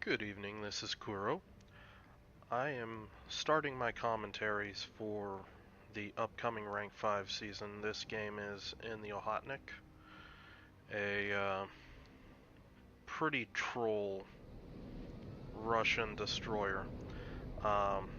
Good evening, this is Kuro. I am starting my commentaries for the upcoming Rank 5 season. This game is in the Okhotnik, a pretty troll Russian destroyer. Um,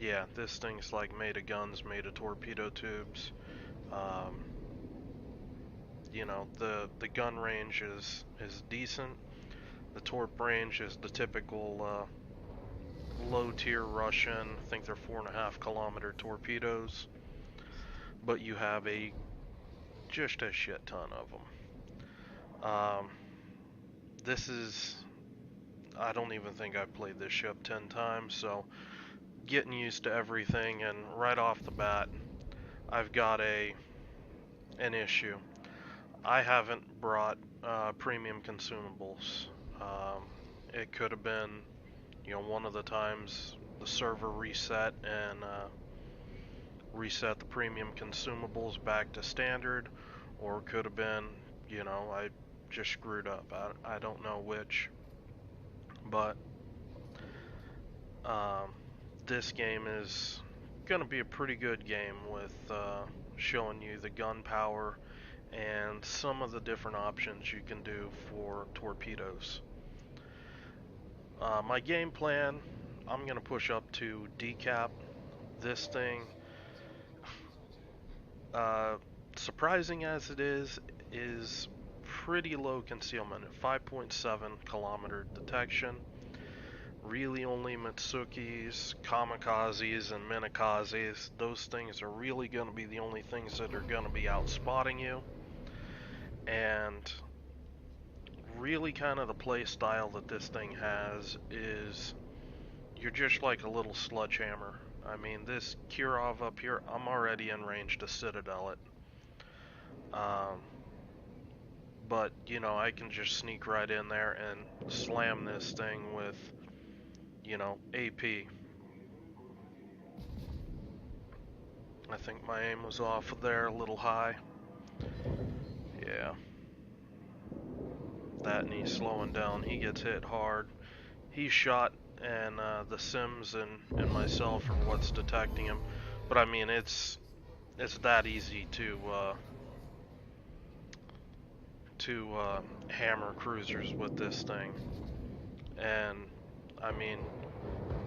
yeah, this thing's like made of guns, made of torpedo tubes. Um, the gun range is decent. The torp range is the typical low tier Russian. I think they're 4.5 kilometer torpedoes, but you have just a shit ton of them. This is, I don't even think I've played this ship 10 times, so getting used to everything, and right off the bat, I've got an issue. I haven't brought premium consumables. Um, it could have been, one of the times the server reset and reset the premium consumables back to standard, or could have been, I just screwed up. I don't know which, but um, this game is going to be a pretty good game with showing you the gun power and some of the different options you can do for torpedoes. My game plan, I'm going to push up to decap this thing. Uh, Surprising as it is pretty low concealment at 5.7 kilometer detection. Really only Mitsukis, Kamikazes, and Minakazes. Those things are really going to be the only things that are going to be out spotting you. And really kind of the play style that this thing has is you're just like a little sledgehammer. I mean, this Kirov up here, I'm already in range to Citadel it. Um, but, I can just sneak right in there and slam this thing with, AP. I think my aim was off there a little high. Yeah. That, and he's slowing down. He gets hit hard. He's shot, and the Sims and myself are what's detecting him. But I mean, it's that easy to hammer cruisers with this thing. And I mean,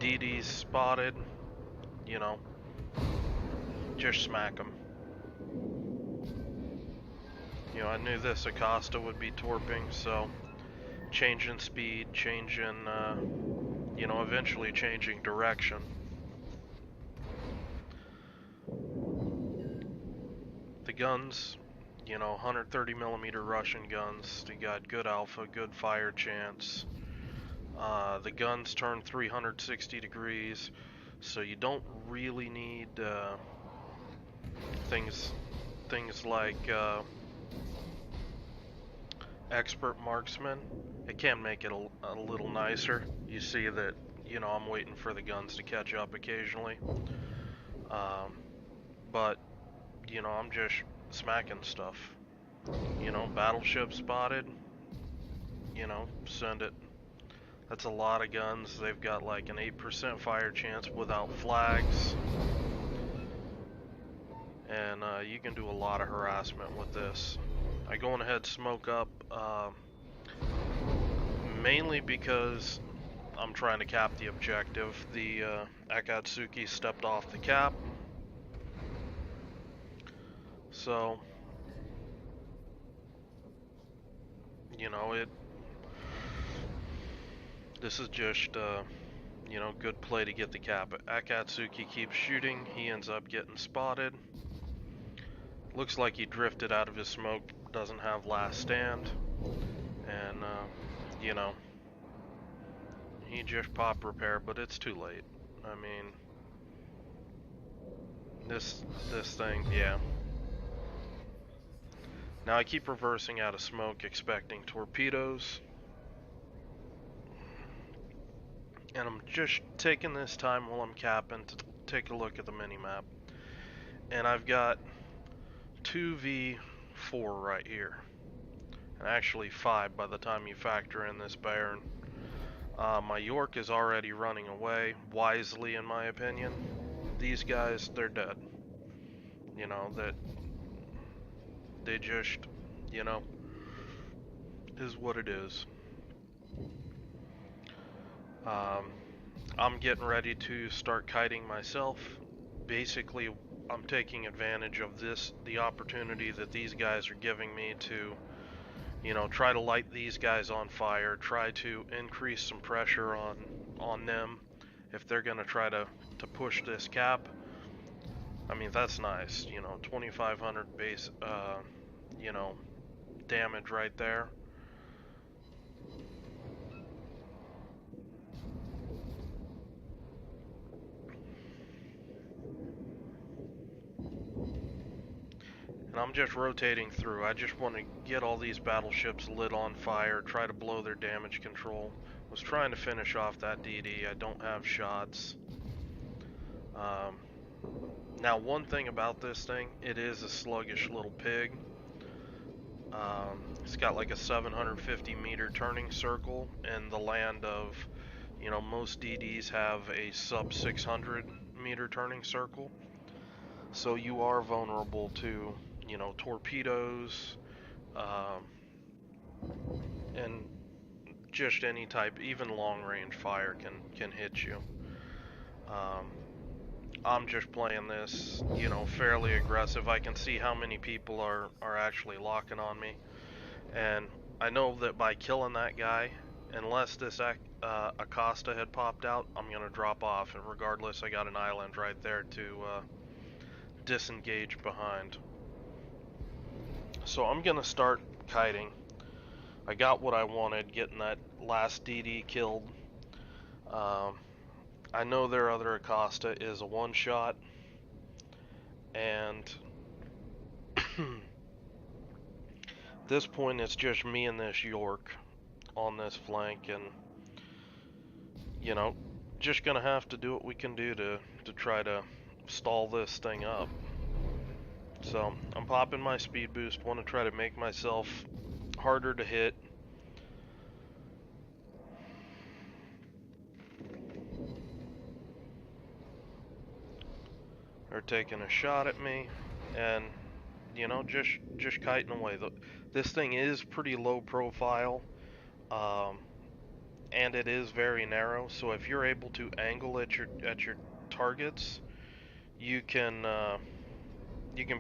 DD's spotted. You know, just smack him. I knew this Acosta would be torping, so changing speed, changing, eventually changing direction. The guns, 130 millimeter Russian guns, they got good alpha, good fire chance. The guns turn 360 degrees, so you don't really need things like expert marksman. It can make it a little nicer. You see that, I'm waiting for the guns to catch up occasionally. But, I'm just smacking stuff. Battleship spotted, send it. That's a lot of guns. They've got like an 8% fire chance without flags. And you can do a lot of harassment with this. I go ahead smoke up, mainly because I'm trying to cap the objective. The Akatsuki stepped off the cap. So, this is just, good play to get the cap. Akatsuki keeps shooting. He ends up getting spotted. Looks like he drifted out of his smoke. Doesn't have last stand. And, he just popped repair, but it's too late. I mean, this thing, yeah. Now I keep reversing out of smoke, expecting torpedoes. And I'm just taking this time while I'm capping to take a look at the minimap. And I've got 2v4 right here. And actually 5 by the time you factor in this Baron. My York is already running away, wisely in my opinion. These guys, they're dead. You know, that they just, you know, is what it is. I'm getting ready to start kiting myself. Basically, I'm taking advantage of the opportunity that these guys are giving me to, you know, try to light these guys on fire, try to increase some pressure on them if they're gonna try to push this cap. I mean, that's nice, you know, 2,500 base, you know, damage right there. And I'm just rotating through. I just want to get all these battleships lit on fire, try to blow their damage control. Was trying to finish off that DD. I don't have shots. Now, one thing about this thing, it is a sluggish little pig. It's got like a 750 meter turning circle in the land of, you know, most DDs have a sub 600 meter turning circle. So you are vulnerable to, you know, torpedoes, and just any type, even long range fire can hit you. I'm just playing this, you know, fairly aggressive. I can see how many people are actually locking on me, and I know that by killing that guy, unless this Acosta had popped out, I'm gonna drop off, and regardless, I got an island right there to disengage behind. So I'm gonna start kiting. I got what I wanted, getting that last DD killed. I know their other Acosta is a one-shot, and this point it's just me and this York on this flank, and you know, just gonna have to do what we can do to try to stall this thing up. So I'm popping my speed boost, want to try to make myself harder to hit. They're taking a shot at me, and you know, just kiting away. This thing is pretty low profile, and it is very narrow. So if you're able to angle at your targets, you can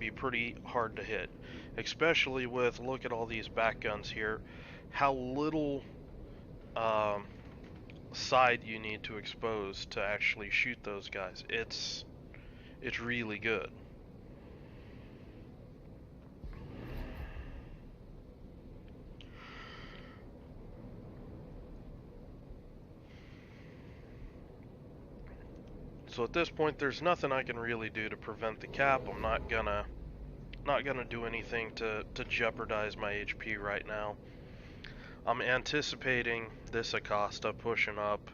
be pretty hard to hit. Especially with, look at all these back guns here, how little side you need to expose to actually shoot those guys. It's really good. So at this point, there's nothing I can really do to prevent the cap. I'm not gonna do anything to jeopardize my HP right now. I'm anticipating this Acosta pushing up,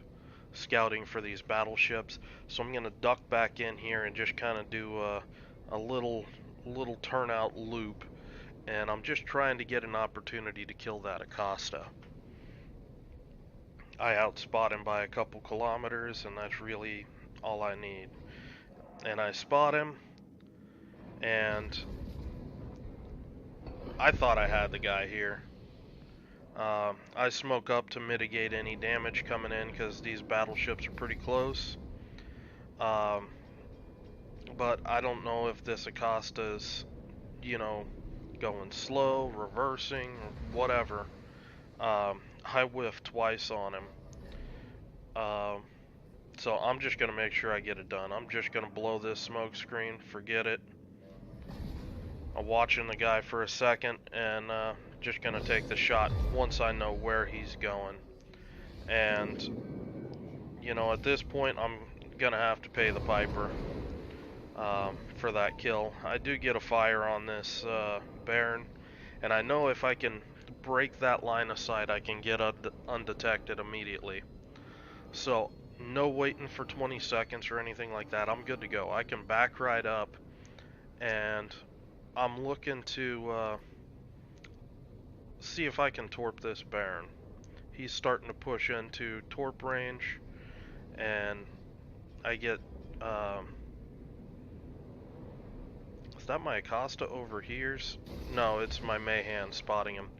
scouting for these battleships, so I'm gonna duck back in here and just kind of do a little turnout loop, and I'm just trying to get an opportunity to kill that Acosta. I outspot him by a couple kilometers, and that's really all I need. And I spot him, and I thought I had the guy here. I smoke up to mitigate any damage coming in because these battleships are pretty close. But I don't know if this Acosta's, you know, going slow, reversing, or whatever. I whiffed twice on him. So I'm just going to make sure I get it done. I'm just going to blow this smoke screen, forget it. I'm watching the guy for a second, and just going to take the shot once I know where he's going. And, you know, at this point, I'm going to have to pay the piper for that kill. I do get a fire on this Baron, and I know if I can break that line of sight, I can get undetected immediately. So, no waiting for 20 seconds or anything like that. I'm good to go. I can back right up, and I'm looking to see if I can torp this Baron. he's starting to push into torp range, and I get, is that my Acosta overhears? No, it's my Mahan spotting him.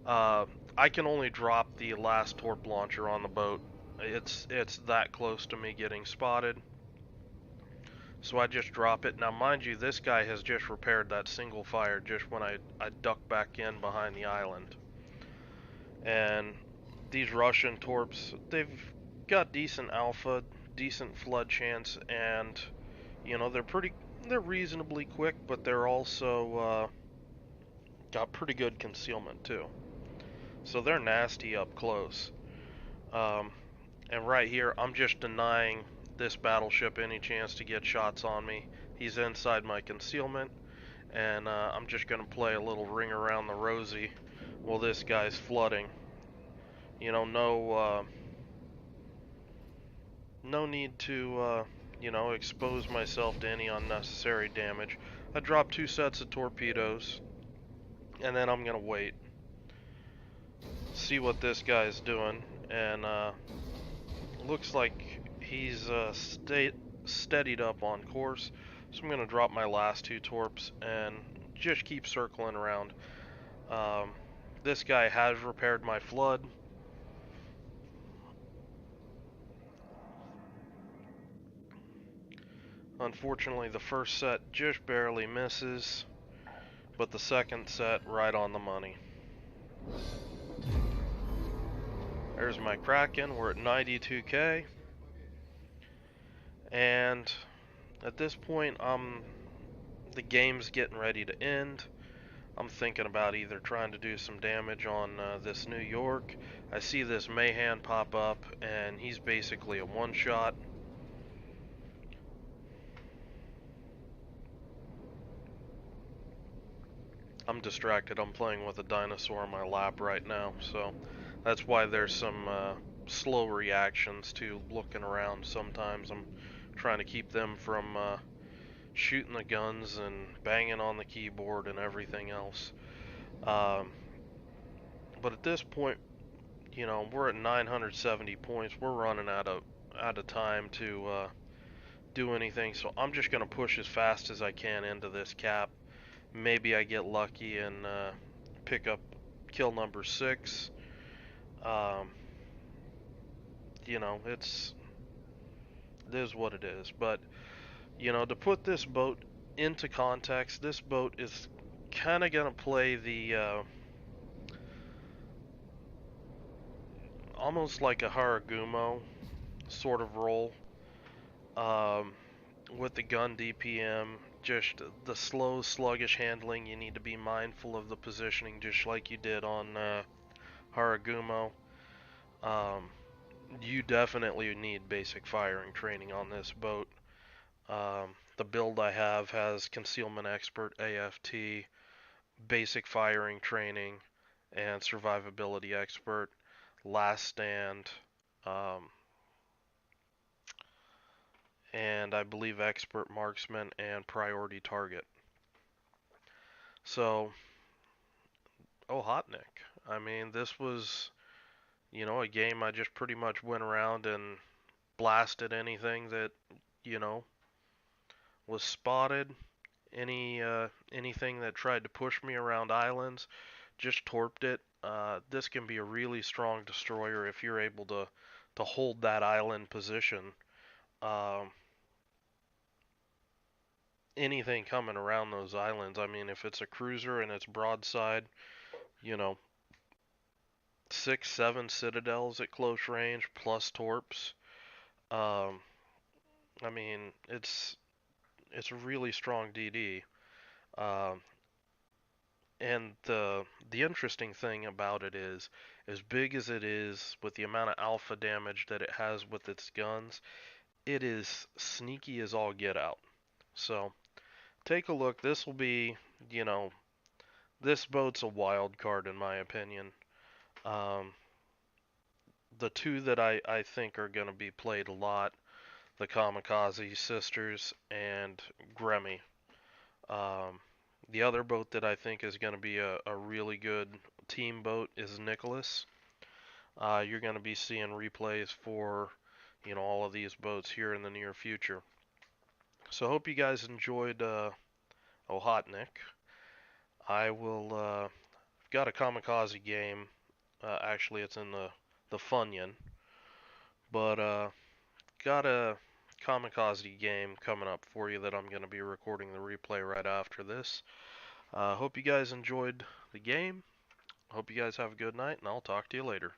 I can only drop the last torp launcher on the boat. It's that close to me getting spotted. So I just drop it. Now mind you, this guy has just repaired that single fire just when I duck back in behind the island. And these Russian torps, they've got decent alpha, decent flood chance, and you know, they're reasonably quick, but they're also got pretty good concealment too. So they're nasty up close. Um, and right here, I'm just denying this battleship any chance to get shots on me. He's inside my concealment, and I'm just going to play a little ring around the rosy while this guy's flooding. You know, no need to, you know, expose myself to any unnecessary damage. I drop 2 sets of torpedoes, and then I'm going to wait. See what this guy's doing, and looks like he's steadied up on course, so I'm going to drop my last 2 torps and just keep circling around. This guy has repaired my flood. Unfortunately, the first set just barely misses, but the second set right on the money. There's my Kraken. We're at 92k, and at this point, the game's getting ready to end. I'm thinking about either trying to do some damage on this New York. I see this Mahan pop up, and he's basically a one-shot. I'm distracted. I'm playing with a dinosaur in my lap right now, so that's why there's some slow reactions to looking around sometimes. I'm trying to keep them from shooting the guns and banging on the keyboard and everything else. But at this point, you know, we're at 970 points. We're running out of time to do anything, so I'm just gonna push as fast as I can into this cap. Maybe I get lucky and pick up kill number 6. Um, you know, it is what it is. But you know, to put this boat into context, this boat is kind of gonna play the almost like a Haragumo sort of role. Um, with the gun DPM, just the slow, sluggish handling. You need to be mindful of the positioning, just like you did on Haragumo. Um, you definitely need basic firing training on this boat. The build I have has Concealment Expert, AFT, Basic Firing Training, and Survivability Expert, Last Stand, um, and I believe Expert Marksman and Priority Target. So, Okhotnik. I mean, this was, you know, a game I just pretty much went around and blasted anything that, you know, was spotted. Anything that tried to push me around islands, just torped it. This can be a really strong destroyer if you're able to hold that island position. Um, Anything coming around those islands, I mean, if it's a cruiser and it's broadside, you know, 6, 7 citadels at close range plus torps. Um, I mean, it's a really strong DD. Um, and the interesting thing about it is, as big as it is, with the amount of alpha damage that it has with its guns, it is sneaky as all get out. So take a look. This will be, you know, this boat's a wild card in my opinion. Um, the two that I think are going to be played a lot, the Kamikaze Sisters and Gremmy. Um, the other boat that I think is going to be a really good team boat is Nicholas. you're going to be seeing replays for, all of these boats here in the near future. So I hope you guys enjoyed Okhotnik. I will got a kamikaze game. Actually, it's in the Funyun, but got a kamikaze game coming up for you that I'm going to be recording the replay right after this. Hope you guys enjoyed the game. Hope you guys have a good night, and I'll talk to you later.